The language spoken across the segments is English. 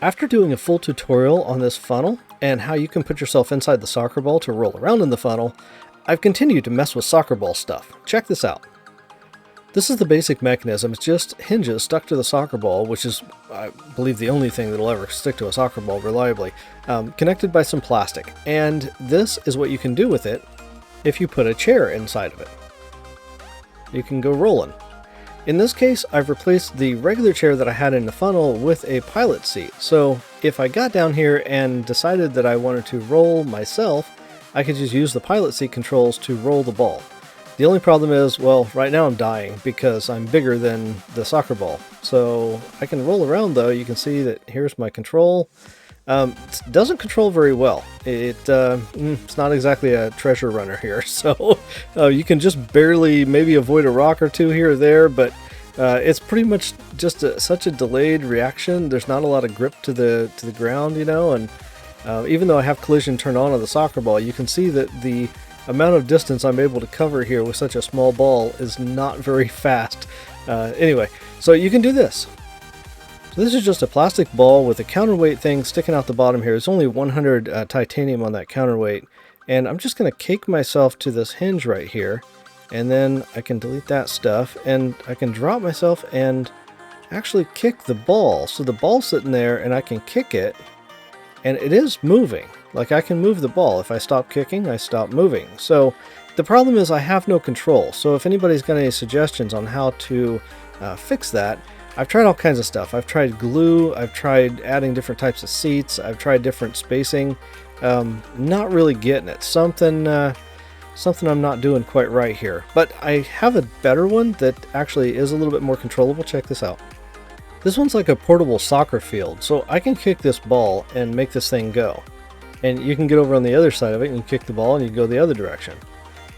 After doing a full tutorial on this funnel and how you can put yourself inside the soccer ball to roll around in the funnel, I've continued to mess with soccer ball stuff. Check this out. This is the basic mechanism. It's just hinges stuck to the soccer ball, which is, I believe, the only thing that'll ever stick to a soccer ball reliably, connected by some plastic. And this is what you can do with it if you put a chair inside of it. You can go rolling. In this case, I've replaced the regular chair that I had in the funnel with a pilot seat. So if I got down here and decided that I wanted to roll myself, I could just use the pilot seat controls to roll the ball. The only problem is, well, right now I'm dying because I'm bigger than the soccer ball. So I can roll around though. You can see that here's my control. It doesn't control very well. It's not exactly a treasure runner here. So you can just barely maybe avoid a rock or two here or there, but it's pretty much just such a delayed reaction. There's not a lot of grip to the ground, you know, and even though I have collision turned on the soccer ball, you can see that the amount of distance I'm able to cover here with such a small ball is not very fast. Anyway, so you can do this. So this is just a plastic ball with a counterweight thing sticking out the bottom here. It's only 100 titanium on that counterweight. And I'm just going to cake myself to this hinge right here. And then I can delete that stuff. And I can drop myself and actually kick the ball. So the ball's sitting there and I can kick it. And it is moving. Like I can move the ball. If I stop kicking, I stop moving. So the problem is I have no control. So if anybody's got any suggestions on how to fix that, I've tried all kinds of stuff. I've tried glue, I've tried adding different types of seats, I've tried different spacing. Not really getting it. Something I'm not doing quite right here. But I have a better one that actually is a little bit more controllable. Check this out. This one's like a portable soccer field. So I can kick this ball and make this thing go. And you can get over on the other side of it and you kick the ball and you go the other direction.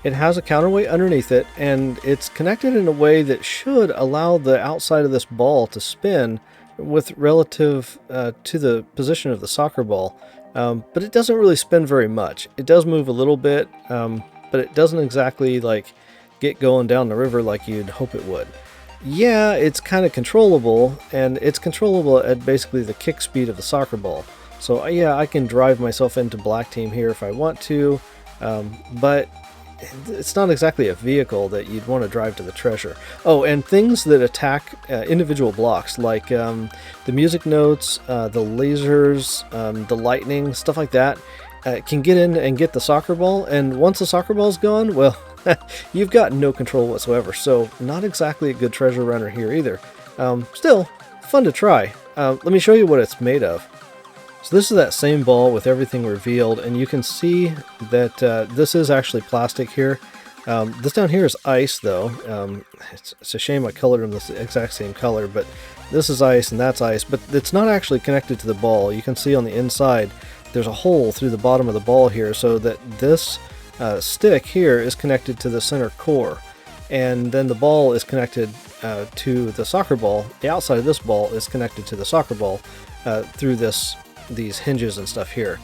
It has a counterweight underneath it, and it's connected in a way that should allow the outside of this ball to spin with relative to the position of the soccer ball. But it doesn't really spin very much. It does move a little bit, but it doesn't exactly like get going down the river like you'd hope it would. Yeah, it's kind of controllable, and it's controllable at basically the kick speed of the soccer ball. So yeah, I can drive myself into black team here if I want to, but it's not exactly a vehicle that you'd want to drive to the treasure. Oh, and things that attack individual blocks, like the music notes, the lasers, the lightning, stuff like that, can get in and get the soccer ball. And once the soccer ball's gone, well, you've got no control whatsoever. So not exactly a good treasure runner here either. Still, fun to try. Let me show you what it's made of. So this is that same ball with everything revealed, and you can see that this is actually plastic here. This down here is ice, though. It's a shame I colored them the exact same color, but this is ice and that's ice, but it's not actually connected to the ball. You can see on the inside there's a hole through the bottom of the ball here, so that this stick here is connected to the center core, and then the ball is connected to the soccer ball. The outside of this ball is connected to the soccer ball through these hinges and stuff here.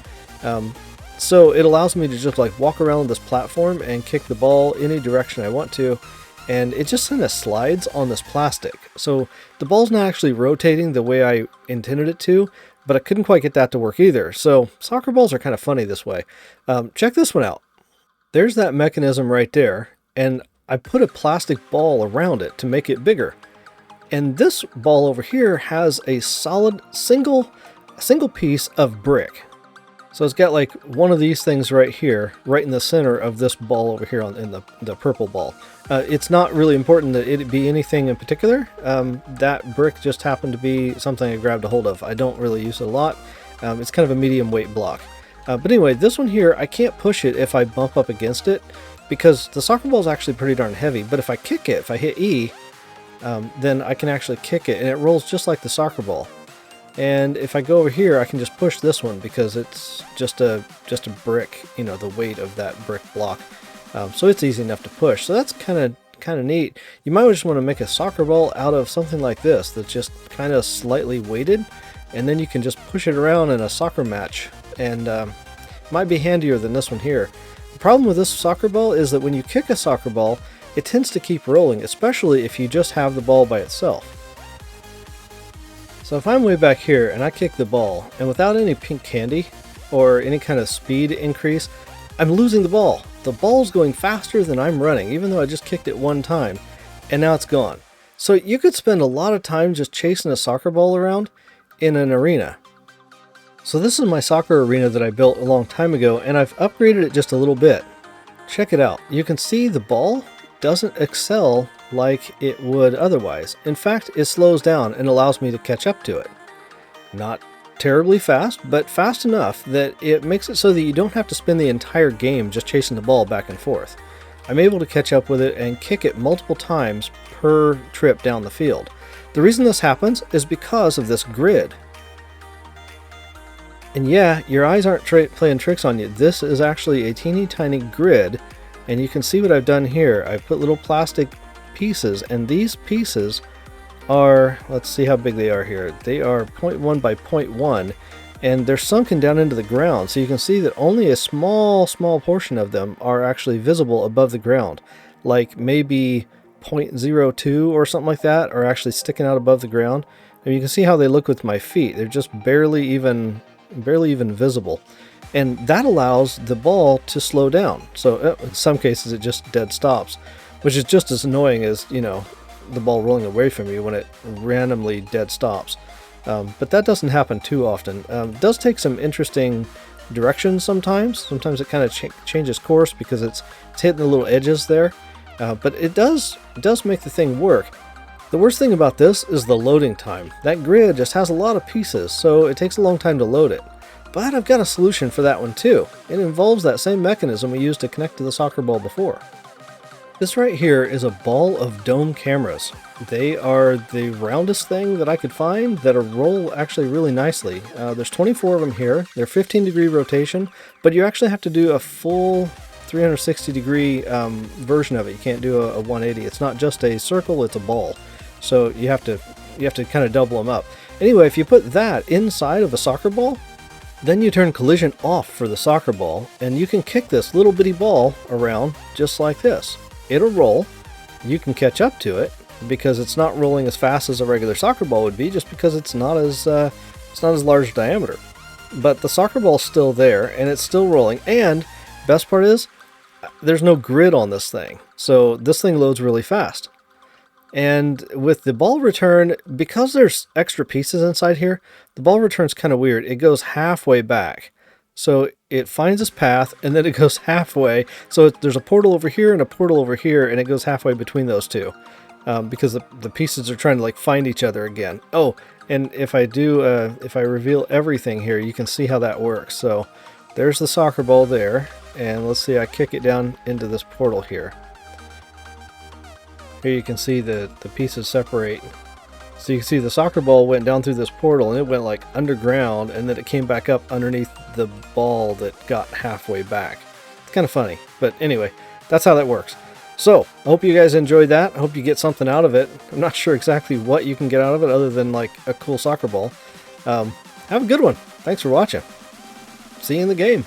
So it allows me to just like walk around this platform and kick the ball any direction I want to, and it just kind of slides on this plastic. So the ball's not actually rotating the way I intended it to, but I couldn't quite get that to work either. So soccer balls are kind of funny this way. Check this one out. There's that mechanism right there, and I put a plastic ball around it to make it bigger. And this ball over here has a solid single piece of brick. So it's got like one of these things right here, right in the center of this ball over here in the purple ball. It's not really important that it be anything in particular. That brick just happened to be something I grabbed a hold of. I don't really use it a lot. It's kind of a medium weight block. But anyway, this one here, I can't push it if I bump up against it because the soccer ball is actually pretty darn heavy. But if I kick it, if I hit E, then I can actually kick it and it rolls just like the soccer ball. And if I go over here, I can just push this one because it's just a brick, you know, the weight of that brick block. So it's easy enough to push. So that's kind of neat. You might just want to make a soccer ball out of something like this that's just kind of slightly weighted, and then you can just push it around in a soccer match, and might be handier than this one here. The problem with this soccer ball is that when you kick a soccer ball, it tends to keep rolling, especially if you just have the ball by itself. So if I'm way back here and I kick the ball, and without any pink candy or any kind of speed increase, I'm losing the ball. The ball's going faster than I'm running, even though I just kicked it one time, and now it's gone. So you could spend a lot of time just chasing a soccer ball around in an arena. So this is my soccer arena that I built a long time ago, and I've upgraded it just a little bit. Check it out. You can see the ball doesn't excel like it would otherwise. In fact, it slows down and allows me to catch up to it. Not terribly fast, but fast enough that it makes it so that you don't have to spend the entire game just chasing the ball back and forth. I'm able to catch up with it and kick it multiple times per trip down the field. The reason this happens is because of this grid. And yeah, your eyes aren't playing tricks on you. This is actually a teeny tiny grid, and you can see what I've done here. I put little plastic pieces, and these pieces are, let's see how big they are here. They are 0.1 by 0.1, and they're sunken down into the ground, so you can see that only a small portion of them are actually visible above the ground, like maybe 0.02 or something like that are actually sticking out above the ground. And you can see how they look with my feet. They're just barely even visible, and that allows the ball to slow down. So in some cases it just dead stops, which is just as annoying as, you know, the ball rolling away from you when it randomly dead stops. But that doesn't happen too often. It does take some interesting directions sometimes. Sometimes it kind of changes course because it's hitting the little edges there, but it does make the thing work. The worst thing about this is the loading time. That grid just has a lot of pieces, so it takes a long time to load it. But I've got a solution for that one too. It involves that same mechanism we used to connect to the soccer ball before. This right here is a ball of dome cameras. They are the roundest thing that I could find that'll roll actually really nicely. There's 24 of them here. They're 15-degree rotation, but you actually have to do a full 360-degree version of it. You can't do a 180. It's not just a circle, it's a ball. So you have to kind of double them up. Anyway, if you put that inside of a soccer ball, then you turn collision off for the soccer ball, and you can kick this little bitty ball around just like this. It'll roll. You can catch up to it because it's not rolling as fast as a regular soccer ball would be, just because it's not as large diameter. But the soccer ball's still there, and it's still rolling. And best part is, there's no grid on this thing, so this thing loads really fast. And with the ball return, because there's extra pieces inside here, the ball return's kind of weird. It goes halfway back. So it finds its path, and then it goes halfway. So there's a portal over here and a portal over here, and it goes halfway between those two. Because the pieces are trying to like find each other again. Oh, and if I reveal everything here, you can see how that works. So there's the soccer ball there, and let's see, I kick it down into this portal here. Here you can see the pieces separate. So you can see the soccer ball went down through this portal, and it went like underground, and then it came back up underneath the ball that got halfway back. It's kind of funny, but anyway, that's how that works. So I hope you guys enjoyed that. I hope you get something out of it. I'm not sure exactly what you can get out of it other than like a cool soccer ball. Have a good one. Thanks for watching. See you in the game.